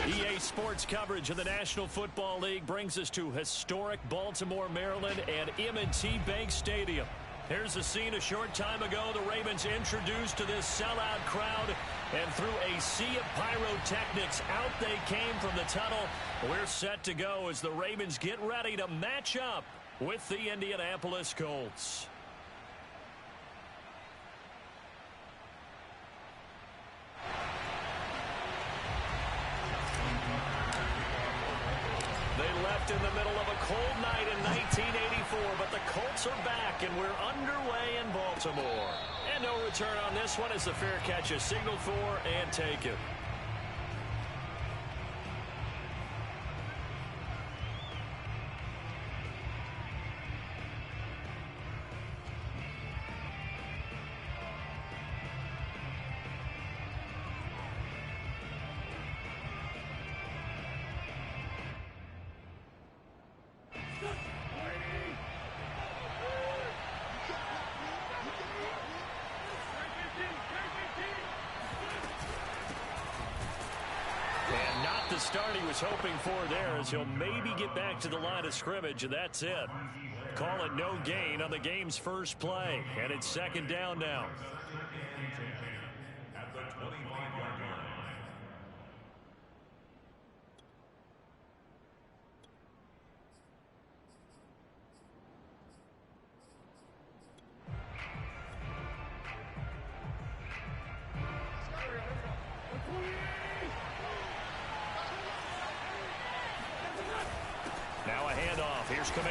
EA Sports coverage of the National Football League brings us to historic Baltimore, Maryland and M&T Bank Stadium. Here's a scene a short time ago. The Ravens introduced to this sellout crowd, and through a sea of pyrotechnics, out they came from the tunnel. We're set to go as the Ravens get ready to match up with the Indianapolis Colts. They left in the middle of a cold night in 1984, but the Colts are back, and we're underway in Baltimore. And no return on this one as the fair catch is signaled for and taken. The start he was hoping for there, as he'll maybe get back to the line of scrimmage, and that's it. Call it no gain on the game's first play, and it's second down now. At the 25-yard line. Now a handoff. Here's Kamara.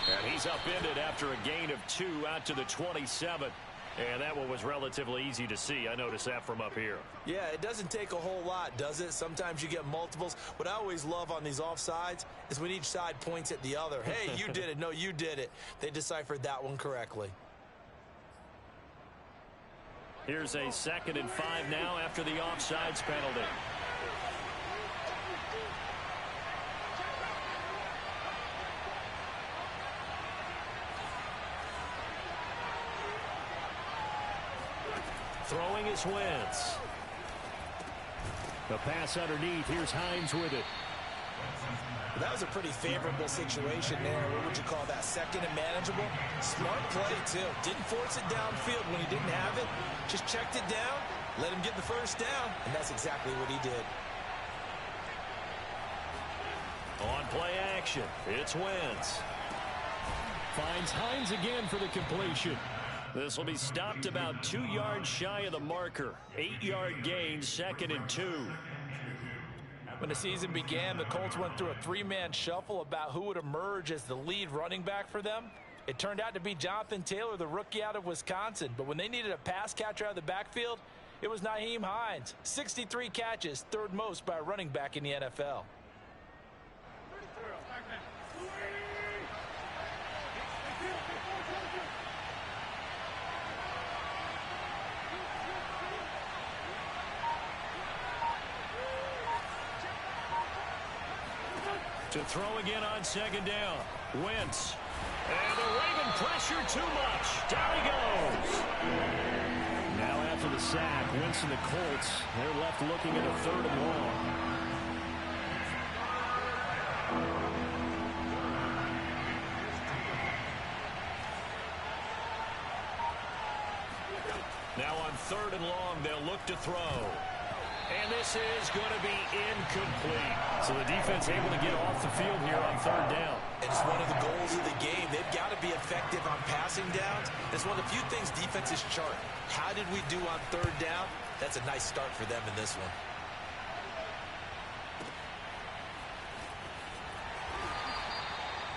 And he's upended after a gain of 2 out to the 27. And that one was relatively easy to see. I noticed that from up here. Yeah, it doesn't take a whole lot, does it? Sometimes you get multiples. What I always love on these offsides is when each side points at the other. Hey, you did it. No, you did it. They deciphered that one correctly. Here's a 2nd and 5 now after the offsides penalty. Throwing is Wentz. The pass underneath. Here's Hines with it. That was a pretty favorable situation there. What would you call that? 2nd and manageable? Smart play, too. Didn't force it downfield when he didn't have it. Just checked it down, let him get the first down, and that's exactly what he did. On play action, it's Wentz. Finds Hines again for the completion. This will be stopped about 2 yards shy of the marker. 8-yard gain, 2nd and 2. When the season began, the Colts went through a 3-man shuffle about who would emerge as the lead running back for them. It turned out to be Jonathan Taylor, the rookie out of Wisconsin. But when they needed a pass catcher out of the backfield, it was Nyheim Hines. 63 catches, 3rd most by a running back in the NFL. To throw again on 2nd down. Wentz. And the Raven pressure too much. Down he goes. Now after the sack, Wentz and the Colts, they're left looking at a 3rd and long. Now on 3rd and long, they'll look to throw. And this is going to be incomplete. So the defense able to get off the field here on 3rd down. And it's one of the goals of the game. They've got to be effective on passing downs. It's one of the few things defenses chart. How did we do on 3rd down? That's a nice start for them in this one.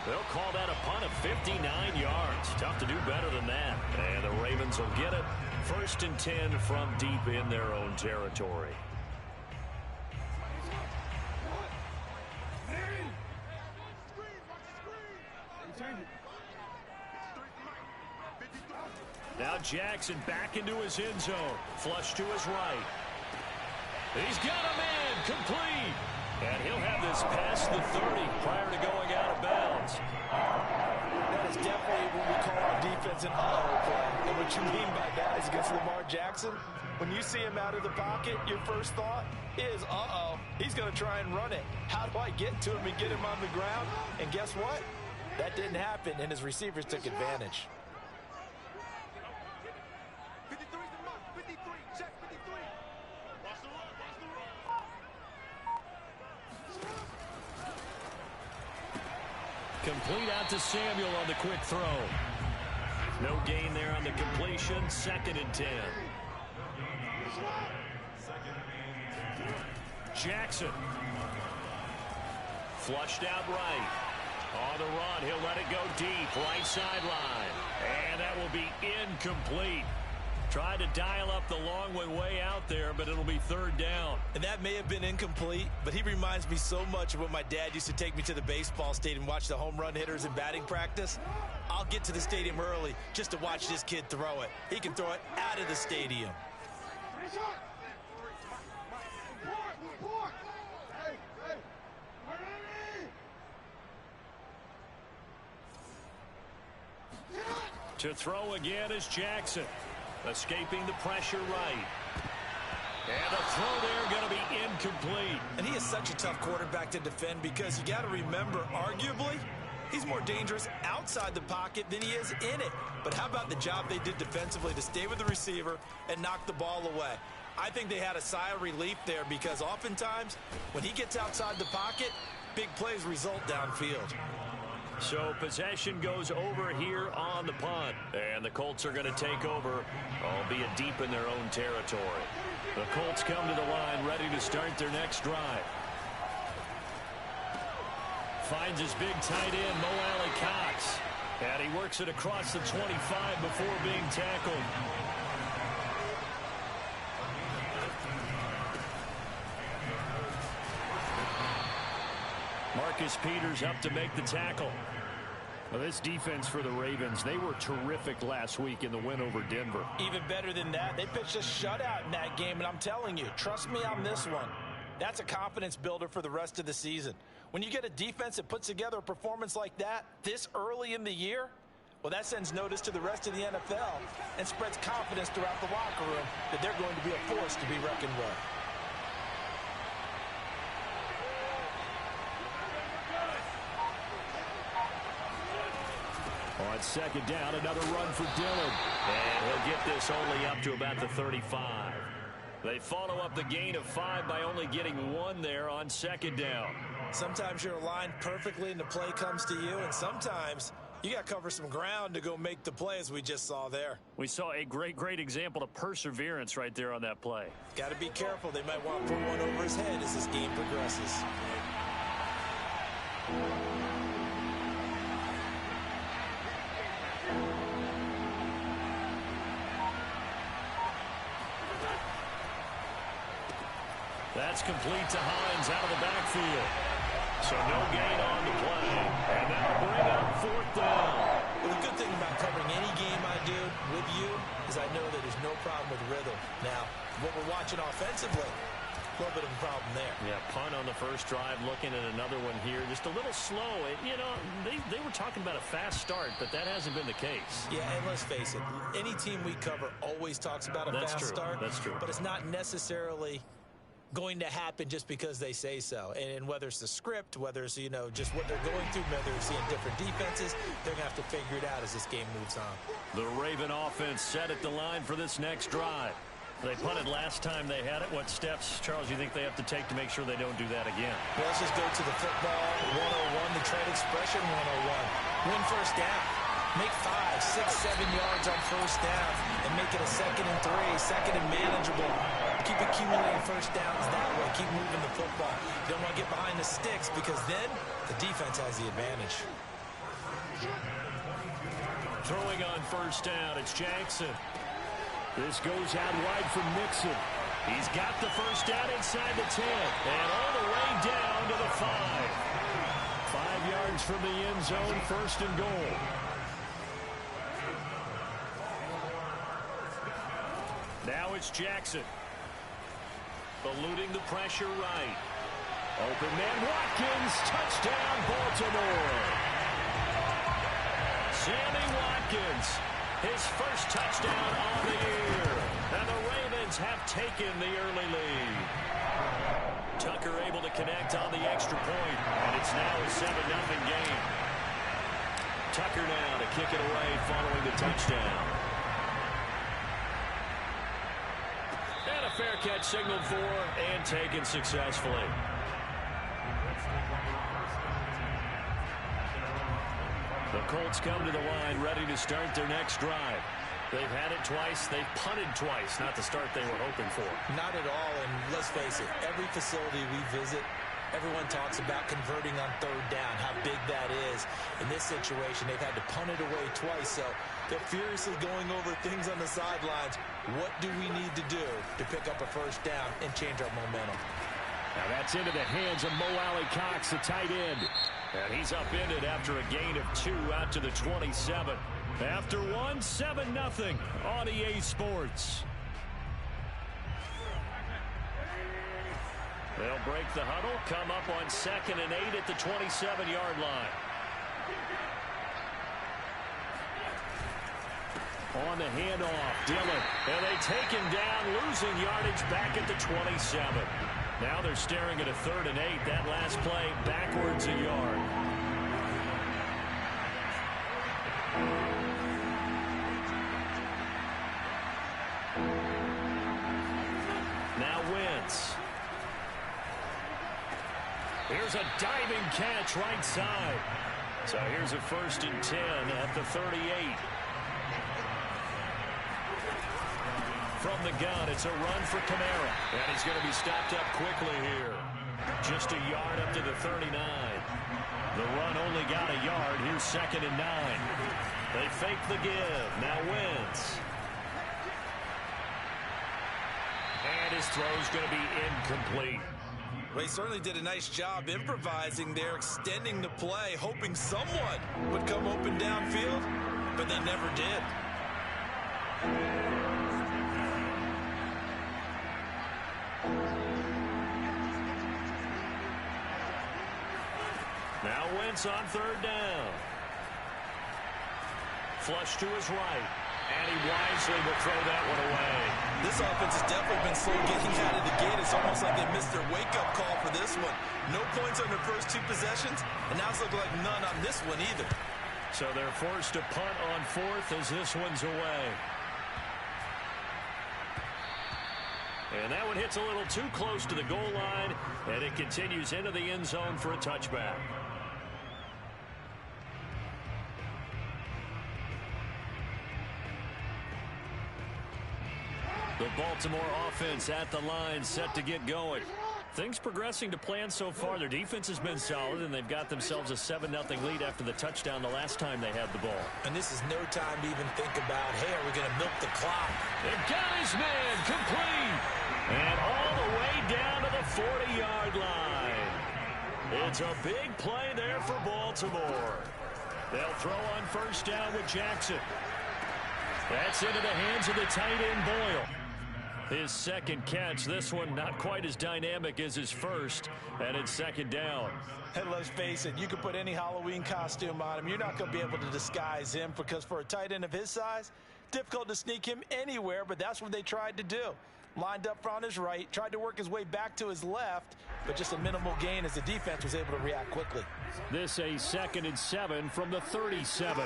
They'll call that a punt of 59 yards. Tough to do better than that. And the Ravens will get it. 1st and 10 from deep in their own territory. Now Jackson back into his end zone. Flush to his right. He's got a man. Complete. And he'll have this past the 30 prior to going out of bounds. That is definitely what we call our defense an uh-oh play. And what you mean by that is against Lamar Jackson, when you see him out of the pocket, your first thought is, uh-oh, he's going to try and run it. How do I get to him and get him on the ground? And guess what? That didn't happen, and his receivers took advantage. Complete out to Samuel on the quick throw. No gain there on the completion. 2nd and 10. Jackson. Flushed out right. On the run, he'll let it go deep. Right sideline. And that will be incomplete. Tried to dial up the long one way out there, but it'll be 3rd down. And that may have been incomplete, but he reminds me so much of when my dad used to take me to the baseball stadium and watch the home run hitters in batting practice. I'll get to the stadium early just to watch this kid throw it. He can throw it out of the stadium. To throw again is Jackson. Escaping the pressure right. And the throw there going to be incomplete. And he is such a tough quarterback to defend because you got to remember, arguably, he's more dangerous outside the pocket than he is in it. But how about the job they did defensively to stay with the receiver and knock the ball away? I think they had a sigh of relief there because oftentimes when he gets outside the pocket, big plays result downfield. So possession goes over here on the punt. And the Colts are going to take over, albeit deep in their own territory. The Colts come to the line ready to start their next drive. Finds his big tight end, Mo Alley-Cox. And he works it across the 25 before being tackled. Marcus Peters up to make the tackle. Well, this defense for the Ravens, they were terrific last week in the win over Denver. Even better than that, they pitched a shutout in that game, and I'm telling you, trust me on this one. That's a confidence builder for the rest of the season. When you get a defense that puts together a performance like that this early in the year, well, that sends notice to the rest of the NFL and spreads confidence throughout the locker room that they're going to be a force to be reckoned with. On 2nd down, another run for Dillon. And he'll get this only up to about the 35. They follow up the gain of 5 by only getting 1 there on 2nd down. Sometimes you're aligned perfectly and the play comes to you, and sometimes you got to cover some ground to go make the play, as we just saw there. We saw a great example of perseverance right there on that play. Got to be careful. They might want to put one over his head as this game progresses. That's complete to Hines out of the backfield. So no gain on the play. And that'll bring up 4th down. Well, the good thing about covering any game I do with you is I know that there's no problem with rhythm. Now, what we're watching offensively, a little bit of a problem there. Yeah, punt on the first drive, looking at another one here. Just a little slow. You know, they were talking about a fast start, but that hasn't been the case. Yeah, and let's face it, any team we cover always talks about a fast start. That's true. But it's not necessarily going to happen just because they say so. And whether it's the script, whether it's, you know, just what they're going through, whether they're seeing different defenses, they're going to have to figure it out as this game moves on. The Raven offense set at the line for this next drive. They punted last time they had it. What steps, Charles, you think they have to take to make sure they don't do that again? Well, let's just go to the football 101, the trade expression 101. Win first down. Make 5, 6, 7 yards on first down and make it a 2nd and 3, 2nd and manageable. Keep accumulating first downs that way. Keep moving the football. You don't want to get behind the sticks because then the defense has the advantage. Throwing on first down, it's Jackson. This goes out wide for Mixon. He's got the first down inside the 10 and all the way down to the 5. 5 yards from the end zone, 1st and goal. Now it's Jackson. Eluding the pressure right. Open man Watkins, touchdown Baltimore. Sammy Watkins, his first touchdown on the year. And the Ravens have taken the early lead. Tucker able to connect on the extra point, and it's now a 7-0 game. Tucker now to kick it away following the touchdown. And a fair catch signaled for and taken successfully. The Colts come to the line ready to start their next drive. They've had it twice. They've punted twice. Not the start they were hoping for. Not at all, and let's face it, every facility we visit, everyone talks about converting on third down, how big that is. In this situation, they've had to punt it away twice, so they're furiously going over things on the sidelines. What do we need to do to pick up a first down and change our momentum? Now that's into the hands of Mo Alley-Cox, the tight end. And he's upended after a gain of 2 out to the 27. After 1, 7-0 on EA Sports. They'll break the huddle, come up on 2nd and 8 at the 27-yard line. On the handoff, Dillon. And they take him down, losing yardage back at the 27. Now they're staring at a 3rd and 8. That last play backwards a yard. Now Wentz. Here's a diving catch right side. So here's a 1st and 10 at the 38. From the gun, it's a run for Kamara. And he's going to be stopped up quickly here. Just a yard up to the 39. The run only got a yard. Here's 2nd and 9. They fake the give. Now Wentz. And his throw's going to be incomplete. Ray certainly did a nice job improvising there, extending the play, hoping someone would come open downfield, but they never did. Now Wentz on 3rd down. Flush to his right. And he wisely will throw that one away. This offense has definitely been slow getting out of the gate. It's almost like they missed their wake-up call for this one. No points on their first 2 possessions, and now it's looking like none on this one either. So they're forced to punt on 4th as this one's away. And that one hits a little too close to the goal line, and it continues into the end zone for a touchback. The Baltimore offense at the line, set to get going. Things progressing to plan so far. Their defense has been solid, and they've got themselves a 7-0 lead after the touchdown the last time they had the ball. And this is no time to even think about, hey, are we going to milk the clock? They've got his man complete. And all the way down to the 40-yard line. It's a big play there for Baltimore. They'll throw on 1st down with Jackson. That's into the hands of the tight end Boyle. His 2nd catch, this one not quite as dynamic as his first, and it's 2nd down. And let's face it, you can put any Halloween costume on him. You're not going to be able to disguise him, because for a tight end of his size, difficult to sneak him anywhere, but that's what they tried to do. Lined up on his right, tried to work his way back to his left, but just a minimal gain as the defense was able to react quickly. This a 2nd and 7 from the 37.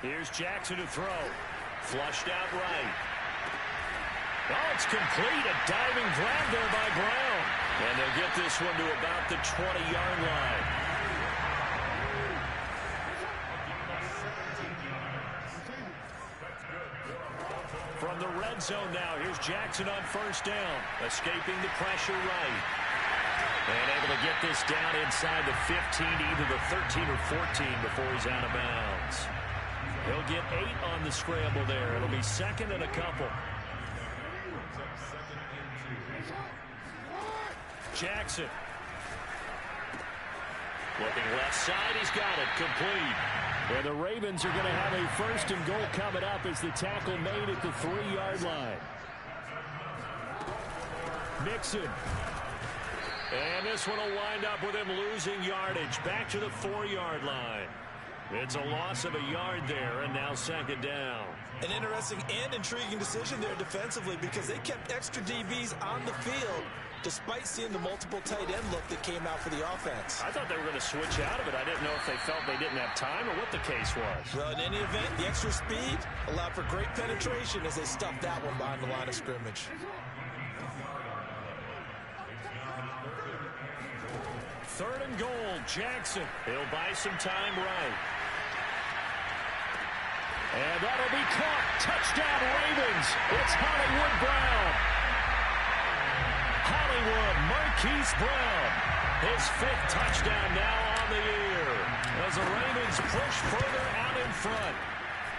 Here's Jackson to throw. Flushed out right. Oh, it's complete. A diving grab there by Brown. And they'll get this one to about the 20-yard line. From the red zone now, here's Jackson on 1st down. Escaping the pressure right. And able to get this down inside the 15, either the 13 or 14 before he's out of bounds. He'll get 8 on the scramble there. It'll be 2nd and a couple. Jackson. Looking left side, he's got it, complete. And the Ravens are going to have a 1st and goal coming up as the tackle made at the 3-yard line. Mixon. And this one will wind up with him losing yardage. Back to the 4-yard line. It's a loss of a yard there, and now second down. An interesting and intriguing decision there defensively because they kept extra DBs on the field despite seeing the multiple tight end look that came out for the offense. I thought they were going to switch out of it. I didn't know if they felt they didn't have time or what the case was. Well, in any event, the extra speed allowed for great penetration as they stuffed that one behind the line of scrimmage. Third and goal, Jackson. He'll buy some time right. And that'll be caught. Touchdown, Ravens. It's Hollywood Brown. Hollywood Marquise Brown. His 5th touchdown now on the year. As the Ravens push further out in front.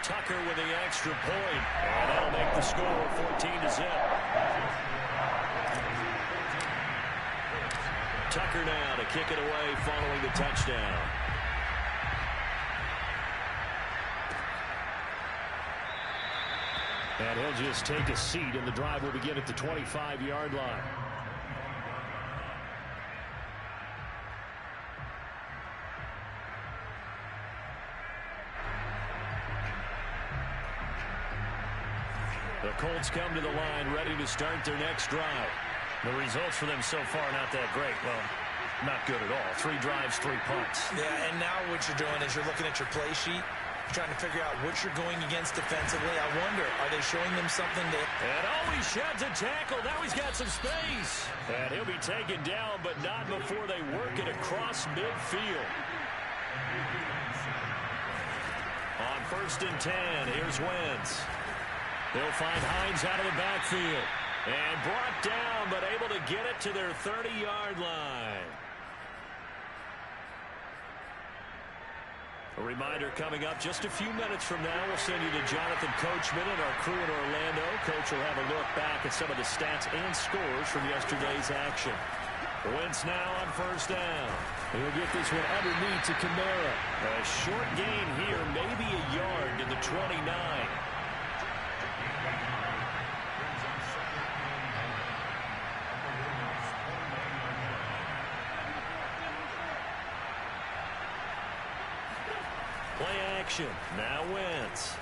Tucker with the extra point. And that'll make the score 14-0. Tucker now to kick it away following the touchdown. And he'll just take a seat, and the drive will begin at the 25-yard line. The Colts come to the line ready to start their next drive. The results for them so far not that great. Well, not good at all. 3 drives, 3 punts. Yeah, and now what you're doing is you're looking at your play sheet. You're trying to figure out what you're going against defensively. I wonder, are they showing them something that... And he sheds a tackle. Now he's got some space. And he'll be taken down, but not before they work it across midfield. On 1st and 10, here's Wentz. They'll find Hines out of the backfield. And brought down, but able to get it to their 30-yard line. A reminder coming up just a few minutes from now. We'll send you to Jonathan Coachman and our crew in Orlando. Coach will have a look back at some of the stats and scores from yesterday's action. Wentz now on 1st down. He'll get this one underneath to Kamara. A short gain here, maybe a yard to the 29. Play action. Now Wentz.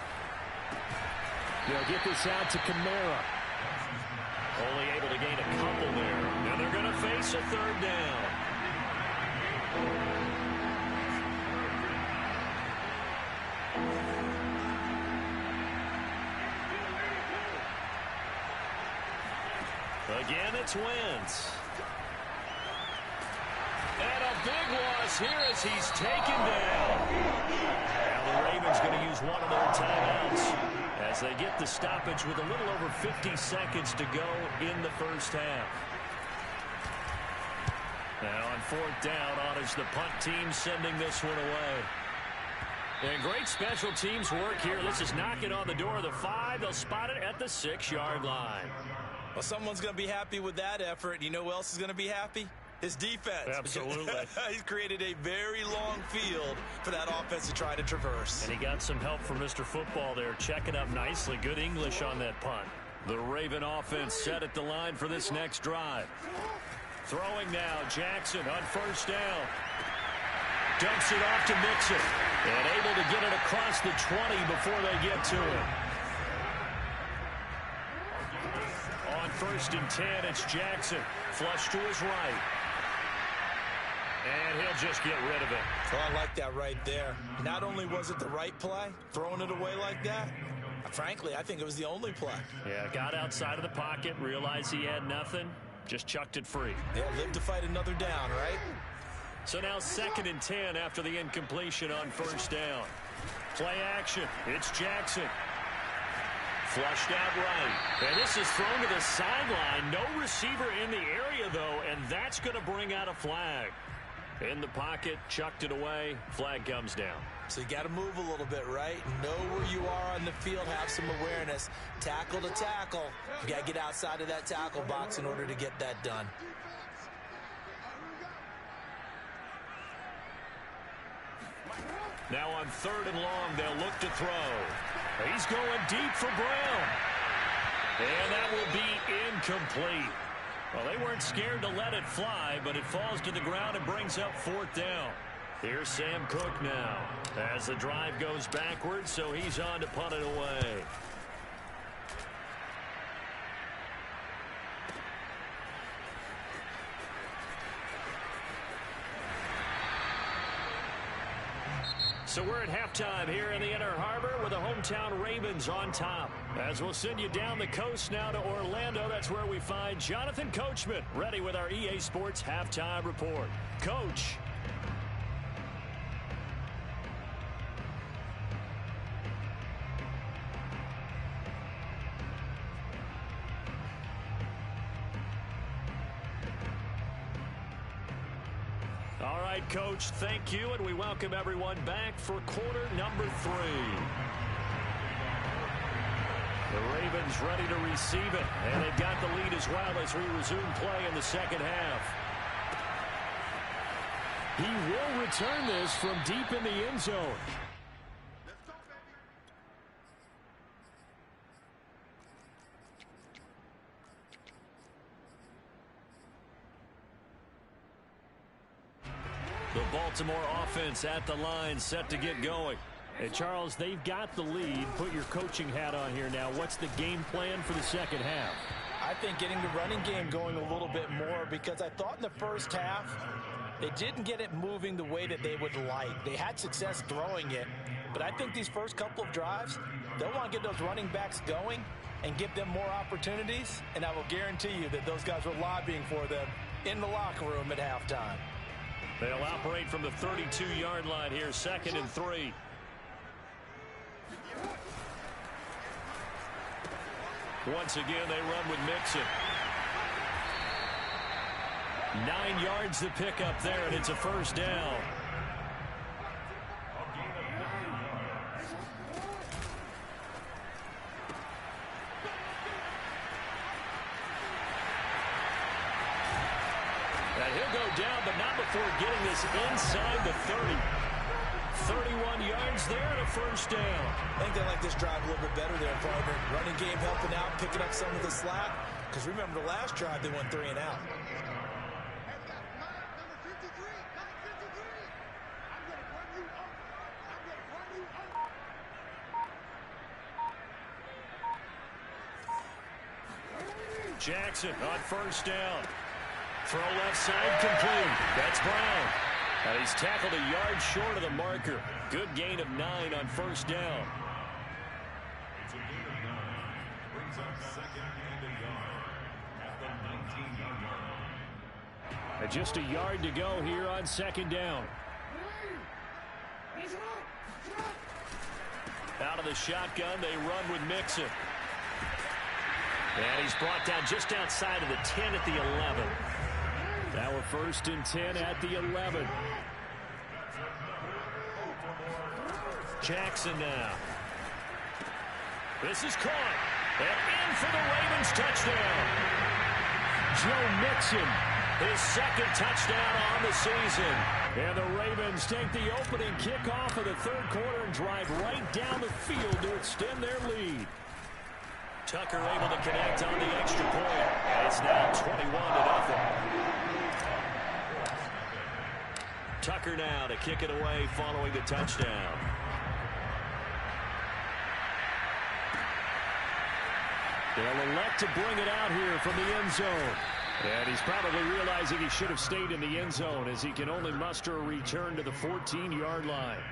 They'll get this out to Kamara. Only able to gain a couple there. And they're going to face a 3rd down. Again, it's Wentz. And a big loss here as he's taken down. Now the Ravens going to use one of their timeouts as they get the stoppage with a little over 50 seconds to go in the 1st half. Now on 4th down, is the punt team sending this one away. And great special teams work here. This is knocking on the door of the 5. They'll spot it at the 6-yard line. Well, someone's going to be happy with that effort. You know who else is going to be happy? His defense. Absolutely. He's created a very long field for that offense to try to traverse. And he got some help from Mr. Football there, checking up nicely. Good English on that punt. The Raven offense set at the line for this next drive. Throwing now, Jackson on 1st down. Dumps it off to Mixon. And able to get it across the 20 before they get to it. On 1st and 10, it's Jackson. Flush to his right. And he'll just get rid of it. Well, I like that right there. Not only was it the right play, throwing it away like that, frankly, I think it was the only play. Yeah, got outside of the pocket, realized he had nothing, just chucked it free. Yeah, live to fight another down, right? So now 2nd and 10 after the incompletion on 1st down. Play action. It's Jackson. Flushed out right. And this is thrown to the sideline. No receiver in the area, though, and that's going to bring out a flag. In the pocket, chucked it away. Flag comes down. So you got to move a little bit, right? Know where you are on the field, have some awareness. Tackle to tackle. You got to get outside of that tackle box in order to get that done. Now on 3rd and long, they'll look to throw. He's going deep for Brown. And that will be incomplete. Well, they weren't scared to let it fly, but it falls to the ground and brings up 4th down. Here's Sam Cook now as the drive goes backwards, so he's on to punt it away. So we're at halftime here in the Inner Harbor with the hometown Ravens on top. As we'll send you down the coast now to Orlando, that's where we find Jonathan Coachman ready with our EA Sports Halftime Report. Coach. All right, Coach, thank you, and we welcome everyone back for quarter number 3. The Ravens ready to receive it, and they've got the lead as well as we resume play in the second half. He will return this from deep in the end zone. The Baltimore offense at the line, set to get going. Hey, Charles, they've got the lead. Put your coaching hat on here now. What's the game plan for the second half? I think getting the running game going a little bit more, because I thought in the first half they didn't get it moving the way that they would like. They had success throwing it, but I think these first couple of drives, they'll want to get those running backs going and give them more opportunities, and I will guarantee you that those guys were lobbying for them in the locker room at halftime. They'll operate from the 32-yard line here, 2nd and 3. Once again, they run with Mixon. 9 yards to pick up there, and it's a first down. And he'll go down, but not before getting this inside the 30. 31 yards there and a first down. I think they like this drive a little bit better there, partner. Running game helping out, picking up some of the slack. Because remember, the last drive, they went 3 and out. Jackson on first down. Throw left side complete. That's Brown. And he's tackled a yard short of the marker. Good gain of 9 on first down. It's a gain of 9. Brings up 2nd and a yard at the 19-yard line. And just a yard to go here on 2nd down. Out of the shotgun, they run with Mixon. And he's brought down just outside of the 10 at the 11. Now we're 1st and 10 at the 11. Jackson now. This is caught. And in for the Ravens touchdown. Joe Mixon, his 2nd touchdown on the season. And the Ravens take the opening kickoff of the 3rd quarter and drive right down the field to extend their lead. Tucker able to connect on the extra point. And it's now 21-0. Tucker now to kick it away following the touchdown. They'll elect to bring it out here from the end zone. And he's probably realizing he should have stayed in the end zone as he can only muster a return to the 14-yard line.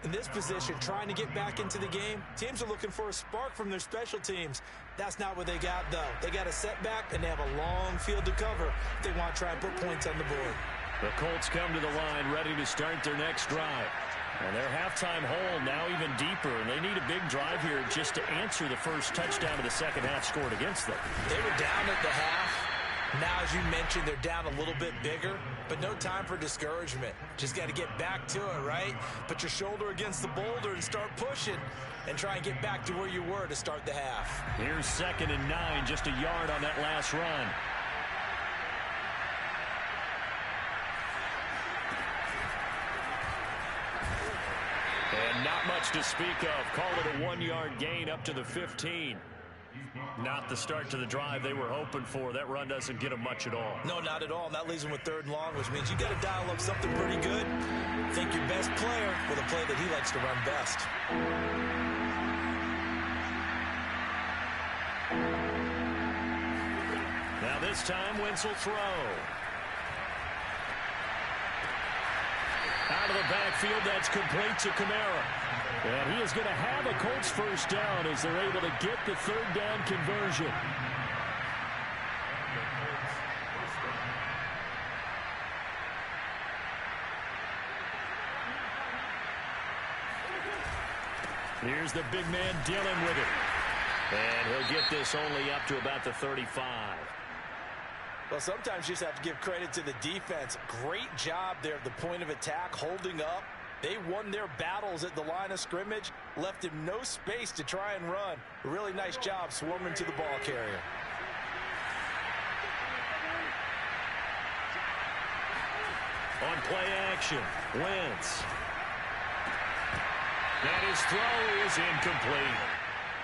In this position, trying to get back into the game, teams are looking for a spark from their special teams. That's not what they got, though. They got a setback, and they have a long field to cover if they want to try and put points on the board. The Colts come to the line ready to start their next drive. And their halftime hole now even deeper, and they need a big drive here just to answer the first touchdown of the second half scored against them. They were down at the half. Now, as you mentioned, they're down a little bit bigger, but no time for discouragement. Just got to get back to it, right? Put your shoulder against the boulder and start pushing and try and get back to where you were to start the half. Here's 2nd and 9, just a yard on that last run. And not much to speak of. Call it a 1-yard gain up to the 15. Not the start to the drive they were hoping for. That run doesn't get them much at all. No, not at all. And that leaves them with 3rd and long, which means you got to dial up something pretty good. Think your best player with a play that he likes to run best. Now this time, Wentz will throw. Out of the backfield, that's complete to Kamara. And he is going to have a Colts first down as they're able to get the 3rd down conversion. Here's the big man Dillon with it. And he'll get this only up to about the 35. Well, sometimes you just have to give credit to the defense. Great job there at the point of attack, holding up. They won their battles at the line of scrimmage, left him no space to try and run. A really nice job swarming to the ball carrier. On play action, Wentz. And his throw is incomplete.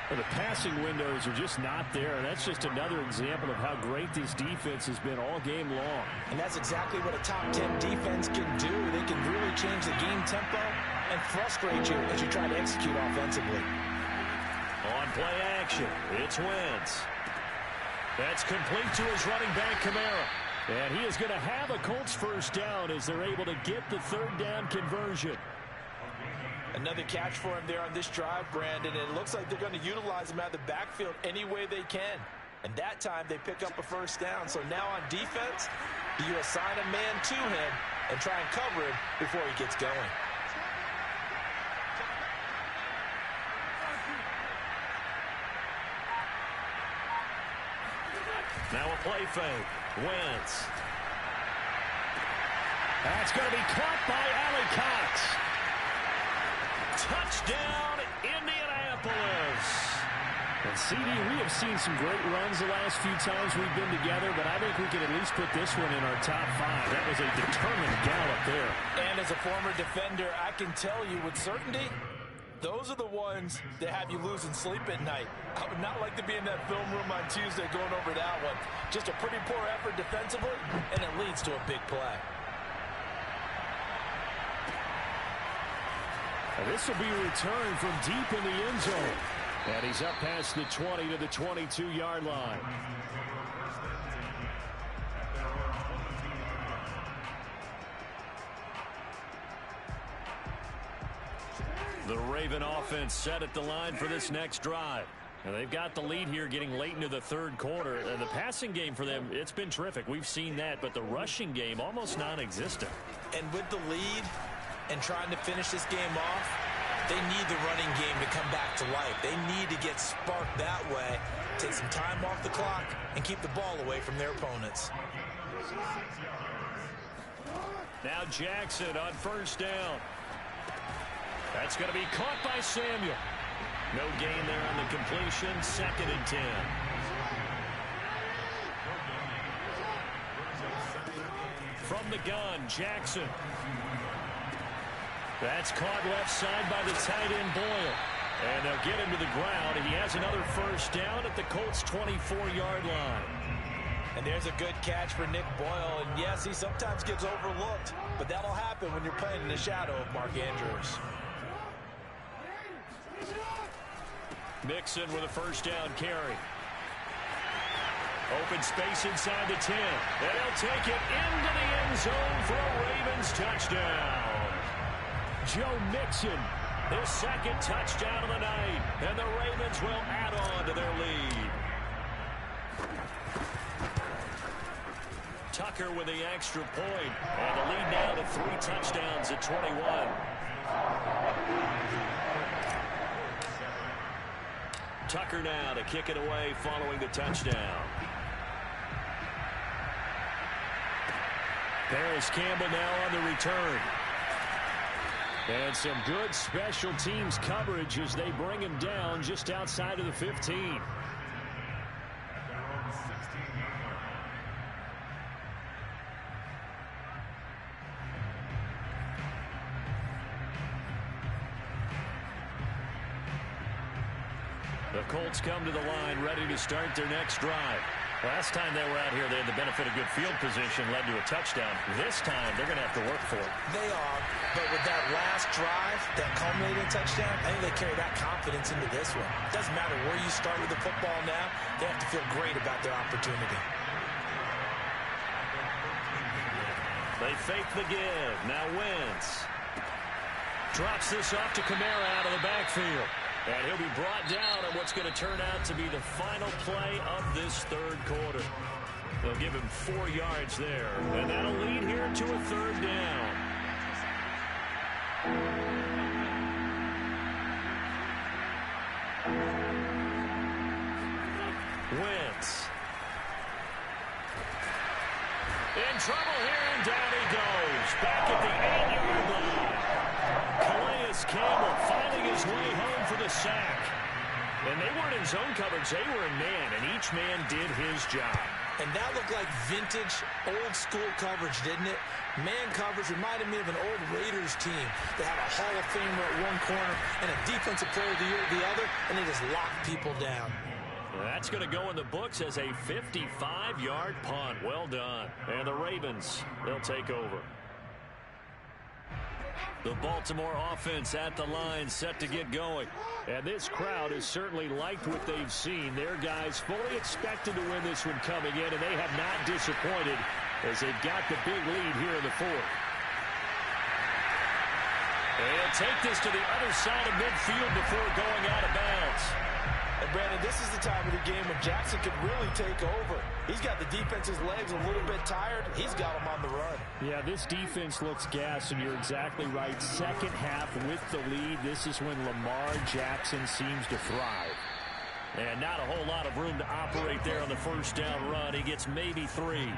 Well, the passing windows are just not there. That's just another example of how great this defense has been all game long. And that's exactly what a top 10 defense can do. They can really change the game tempo and frustrate you as you try to execute offensively. On play action, it's Wentz. That's complete to his running back, Kamara. And he is going to have a Colts first down as they're able to get the 3rd down conversion. Another catch for him there on this drive, Brandon. And it looks like they're going to utilize him out of the backfield any way they can. And that time they pick up a first down. So now on defense, do you assign a man to him and try and cover him before he gets going? Now a play fake. Wentz. That's going to be caught by Allie Cox. Touchdown, Indianapolis. And CD, we have seen some great runs the last few times we've been together, but I think we can at least put this one in our top 5. That was a determined gallop there. And as a former defender, I can tell you with certainty, those are the ones that have you losing sleep at night. I would not like to be in that film room on Tuesday going over that one. Just a pretty poor effort defensively, and it leads to a big play. And this will be returned from deep in the end zone. And he's up past the 20 to the 22-yard line. The Raven offense set at the line for this next drive. And they've got the lead here getting late into the 3rd quarter. And the passing game for them, it's been terrific. We've seen that. But the rushing game, almost non-existent. And with the lead and trying to finish this game off, they need the running game to come back to life. They need to get sparked that way, take some time off the clock, and keep the ball away from their opponents. Now Jackson on first down. That's going to be caught by Samuel. No gain there on the completion. 2nd and 10. From the gun, Jackson. That's caught left side by the tight end Boyle. And they'll get him to the ground. He has another first down at the Colts' 24-yard line. And there's a good catch for Nick Boyle. And yes, he sometimes gets overlooked, but that'll happen when you're playing in the shadow of Mark Andrews. Mixon with a first down carry. Open space inside the 10. And he'll take it into the end zone for a Ravens touchdown. Joe Mixon, his 2nd touchdown of the night. And the Ravens will add on to their lead. Tucker with the extra point. And the lead now to 3 touchdowns at 21. Tucker now to kick it away following the touchdown. Paris Campbell now on the return. And some good special teams coverage as they bring him down just outside of the 15. The Colts come to the line, ready to start their next drive. Last time they were out here, they had the benefit of good field position, led to a touchdown. This time, they're going to have to work for it. They are, but with that last drive, that culminating touchdown, I think they carry that confidence into this one. It doesn't matter where you start with the football now. They have to feel great about their opportunity. They fake the give. Now Wentz drops this off to Kamara out of the backfield. And he'll be brought down on what's going to turn out to be the final play of this third quarter. They'll give him 4 yards there. And that'll lead here to a third down. Wentz. In trouble here, and down he goes. Back at the 8-yard line. Campbell finding his way home for the sack. And they weren't in zone coverage. They were in man, and each man did his job. And that looked like vintage, old-school coverage, didn't it? Man coverage reminded me of an old Raiders team. They had a Hall of Famer at one corner and a defensive player of the year at the other, and they just locked people down. That's going to go in the books as a 55-yard punt. Well done. And the Ravens, they'll take over. The Baltimore offense at the line, set to get going. And this crowd has certainly liked what they've seen. Their guys fully expected to win this one coming in, and they have not disappointed as they've got the big lead here in the fourth. They'll take this to the other side of midfield before going out of bounds. And Brandon, this is the time of the game when Jackson could really take over. He's got the defense's legs a little bit tired. He's got them on the run. Yeah, this defense looks gassed, and you're exactly right. Second half with the lead, this is when Lamar Jackson seems to thrive. And not a whole lot of room to operate there on the first down run. He gets maybe 3.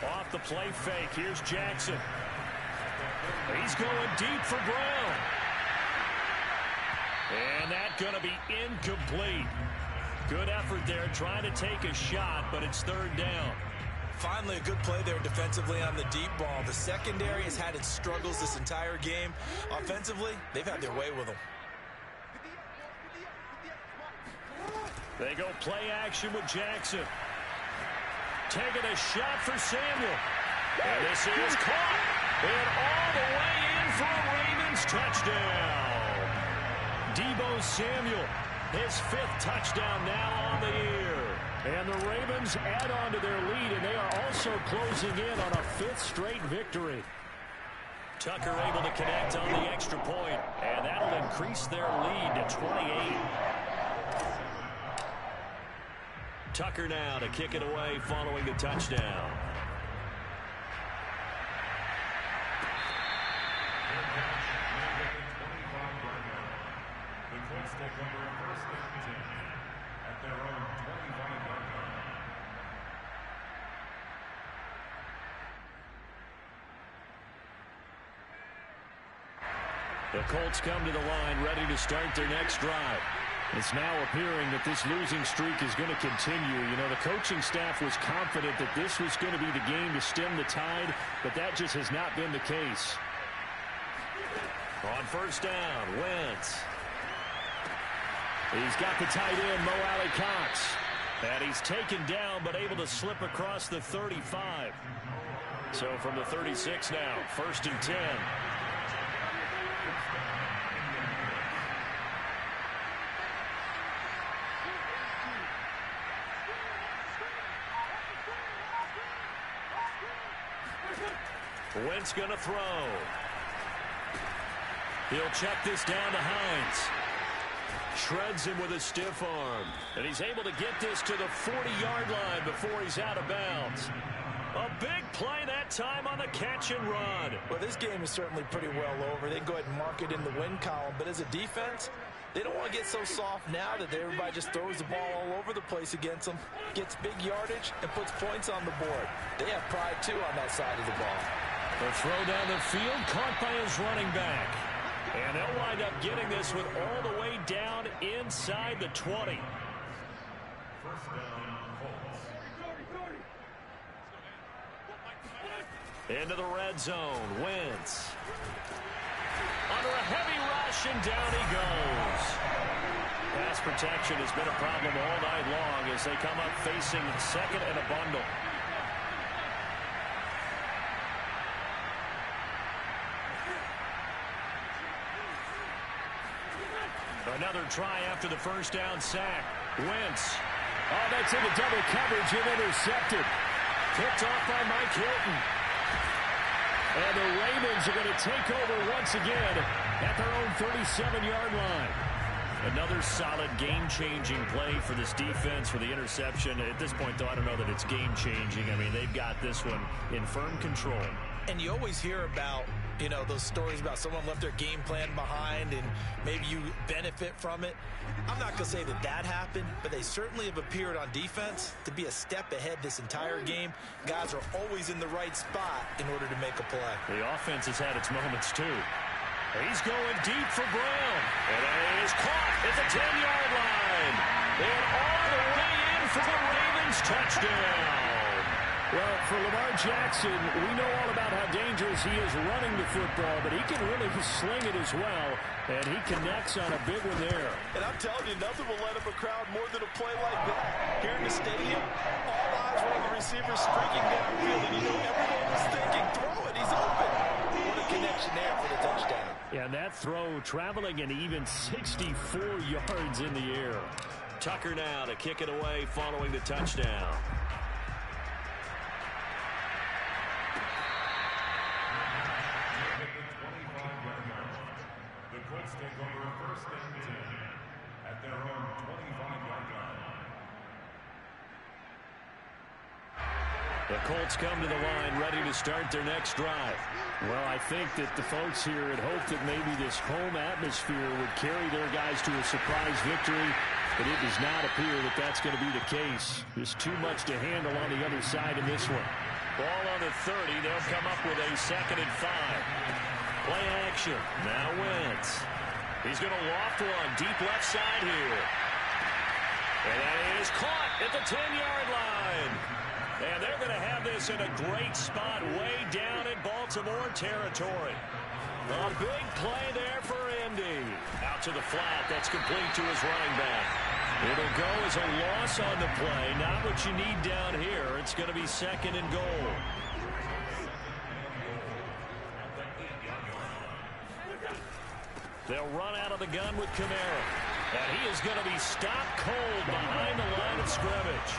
Off the play fake, here's Jackson. He's going deep for Brown. And that's going to be incomplete. Good effort there, trying to take a shot, but it's third down. Finally, a good play there defensively on the deep ball. The secondary has had its struggles this entire game. Offensively, they've had their way with them. They go play action with Jackson. Taking a shot for Samuel. And this is caught. And all the way in for a Ravens touchdown. Deebo Samuel, his 5th touchdown now on the year. And the Ravens add on to their lead, and they are also closing in on a 5th straight victory. Tucker able to connect on the extra point, and that'll increase their lead to 28. Tucker now to kick it away following the touchdown. The Colts come to the line, ready to start their next drive. It's now appearing that this losing streak is going to continue. You know, the coaching staff was confident that this was going to be the game to stem the tide, but that just has not been the case. On first down, Wentz. He's got the tight end, Mo Alley-Cox. And he's taken down, but able to slip across the 35. So from the 36 now, 1st and 10. Wentz going to throw. He'll check this down to Hines. Shreds him with a stiff arm. And he's able to get this to the 40-yard line before he's out of bounds. A big play that time on the catch and run. Well, this game is certainly pretty well over. They can go ahead and mark it in the win column. But as a defense, they don't want to get so soft now that everybody just throws the ball all over the place against them, gets big yardage, and puts points on the board. They have pride, too, on that side of the ball. The throw down the field, caught by his running back. And they'll wind up getting this one all the way down inside the 20. First down, Colts. Into the red zone, Wentz. Under a heavy rush, rush, and down he goes. Pass protection has been a problem all night long as they come up facing second and a bundle. Another try after the first down sack. Wentz. Oh, that's into double coverage and intercepted. Picked off by Mike Hilton. And the Ravens are going to take over once again at their own 37-yard line. Another solid game-changing play for this defense for the interception. At this point, though, I don't know that it's game-changing. I mean, they've got this one in firm control. And you always hear about, you know, those stories about someone left their game plan behind and maybe you benefit from it. I'm not going to say that that happened, but they certainly have appeared on defense to be a step ahead this entire game. Guys are always in the right spot in order to make a play. The offense has had its moments, too. He's going deep for Brown. And it is caught at the 10-yard line. And all the way in for the Ravens touchdown. Well, for Lamar Jackson, we know all about how dangerous he is running the football, but he can really sling it as well, and he connects on a big one there. And I'm telling you, nothing will let up a crowd more than a play like that. Here in the stadium, all eyes were on the receiver streaking downfield, and you know everyone was thinking, throw it, he's open. What a connection there for the touchdown. Yeah, that throw traveling an even 64 yards in the air. Tucker now to kick it away following the touchdown. Take over first and 10 at their own 25-yard line. The Colts come to the line ready to start their next drive. Well, I think that the folks here had hoped that maybe this home atmosphere would carry their guys to a surprise victory, but it does not appear that that's going to be the case. There's too much to handle on the other side in this one. Ball on the 30. They'll come up with a 2nd and 5. Play action. Now Wentz. He's going to loft one deep left side here. And that is caught at the 10-yard line. And they're going to have this in a great spot way down in Baltimore territory. A big play there for Indy. Out to the flat. That's complete to his running back. It'll go as a loss on the play. Not what you need down here. It's going to be 2nd and goal. They'll run out of the gun with Kamara. And he is going to be stopped cold behind the line of scrimmage.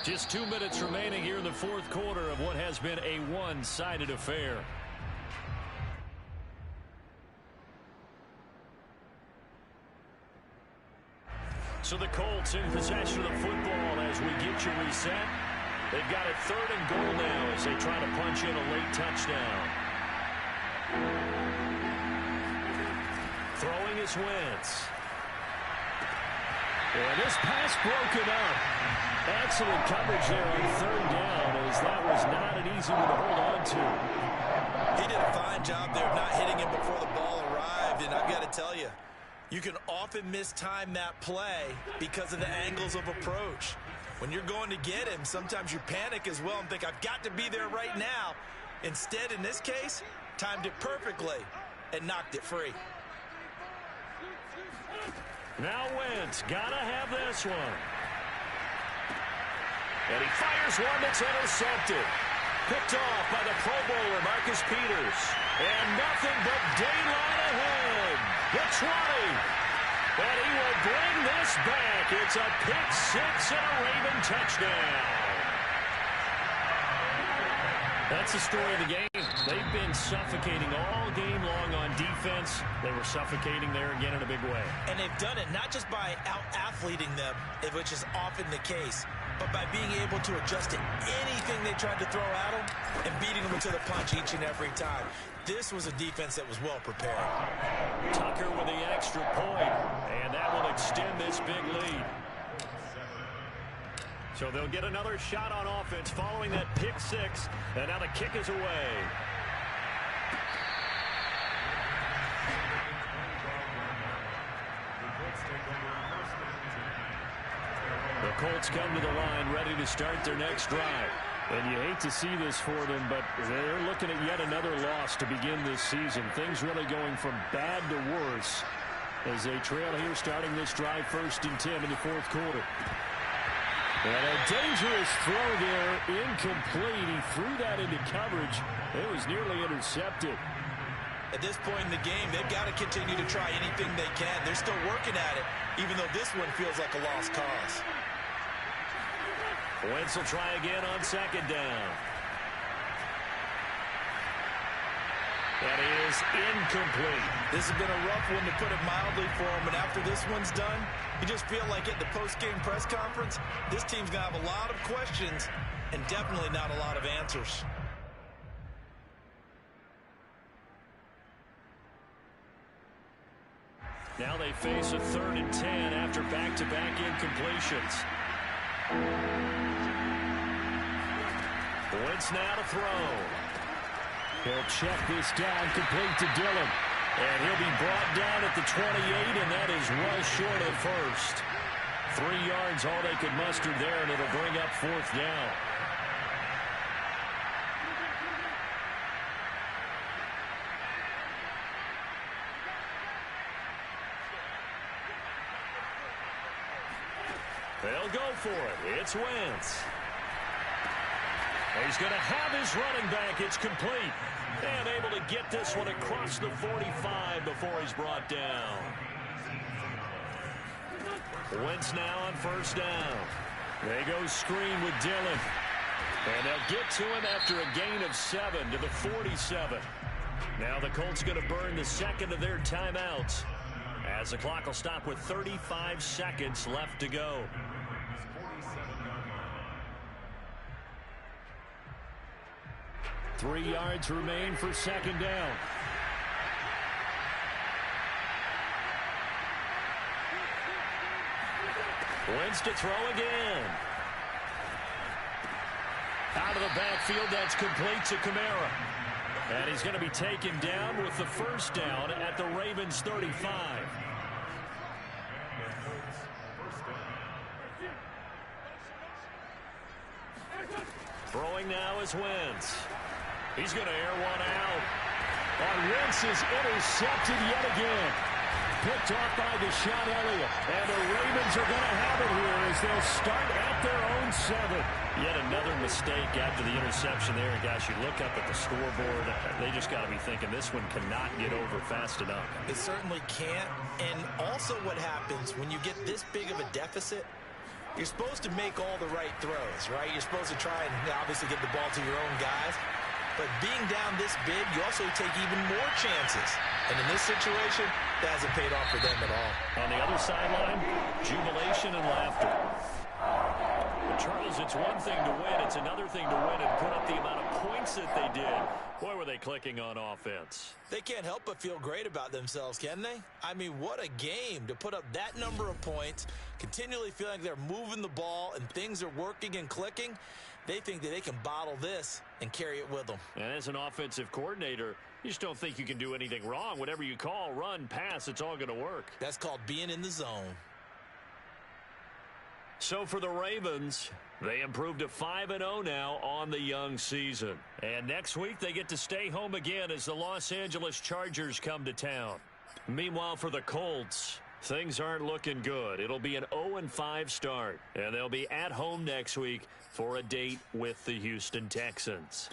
Just 2 minutes remaining here in the fourth quarter of what has been a one-sided affair. So the Colts in possession of the football as we get you reset. They've got a 3rd and goal now as they try to punch in a late touchdown. Throwing is Wentz. And this pass broken up. Excellent coverage there on 3rd down as that was not an easy one to hold on to. He did a fine job there of not hitting him before the ball arrived, and I've got to tell you, you can often mistime that play because of the angles of approach. When you're going to get him, sometimes you panic as well and think, I've got to be there right now. Instead, in this case, timed it perfectly and knocked it free. Now Wentz, gotta have this one. And he fires one that's intercepted. Picked off by the Pro Bowler, Marcus Peters. And nothing but daylight ahead. The 20. And he will bring this back. It's a pick six and a Raven touchdown. That's the story of the game. They've been suffocating all game long on defense. They were suffocating there again in a big way. And they've done it not just by out-athleting them, which is often the case, but by being able to adjust to anything they tried to throw at them and beating them to the punch each and every time. This was a defense that was well prepared. Tucker with the extra point, and that will extend this big lead. So they'll get another shot on offense following that pick six, and now the kick is away. The Colts come to the line ready to start their next drive. And you hate to see this for them, but they're looking at yet another loss to begin this season. Things really going from bad to worse as they trail here starting this drive 1st and 10 in the 4th quarter. And a dangerous throw there, incomplete. He threw that into coverage. It was nearly intercepted. At this point in the game, they've got to continue to try anything they can. They're still working at it, even though this one feels like a lost cause. Wentz will try again on 2nd down. That is incomplete. This has been a rough one, to put it mildly, for him. And after this one's done, you just feel like at the post-game press conference, this team's going to have a lot of questions and definitely not a lot of answers. Now they face a 3rd and 10 after back-to-back incompletions. Wentz now to throw. He'll check this down, complete to Dillon. And he'll be brought down at the 28, and that is well short of first. 3 yards, all they could muster there, and it'll bring up 4th down. They'll go for it. It's Wentz. He's going to have his running back. It's complete. And able to get this one across the 45 before he's brought down. Wentz now on 1st down. They go screen with Dillon. And they'll get to him after a gain of 7 to the 47. Now the Colts going to burn the 2nd of their timeouts, as the clock will stop with 35 seconds left to go. 3 yards remain for 2nd down. Wentz to throw again. Out of the backfield, that's complete to Kamara. And he's going to be taken down with the 1st down at the Ravens 35. Throwing now is Wentz. He's going to air one out. And Wentz is intercepted yet again. Picked off by Deshaun Elliott. And the Ravens are going to have it here as they'll start at their own 7. Yet another mistake after the interception there. And guys, you look up at the scoreboard, they just got to be thinking this one cannot get over fast enough. It certainly can't. And also what happens when you get this big of a deficit, you're supposed to make all the right throws, right? You're supposed to try and obviously get the ball to your own guys. But being down this big, you also take even more chances. And in this situation, that hasn't paid off for them at all. On the other sideline, jubilation and laughter. But Charles, it's one thing to win. It's another thing to win and put up the amount of points that they did. Boy, were they clicking on offense. They can't help but feel great about themselves, can they? I mean, what a game to put up that number of points, continually feel like they're moving the ball and things are working and clicking. They think that they can bottle this and carry it with them. And as an offensive coordinator, you just don't think you can do anything wrong. Whatever you call, run, pass, it's all going to work. That's called being in the zone. So for the Ravens, they improved to 5-0 now on the young season. And next week, they get to stay home again as the Los Angeles Chargers come to town. Meanwhile, for the Colts, things aren't looking good. It'll be an 0-5 start, and they'll be at home next week for a date with the Houston Texans.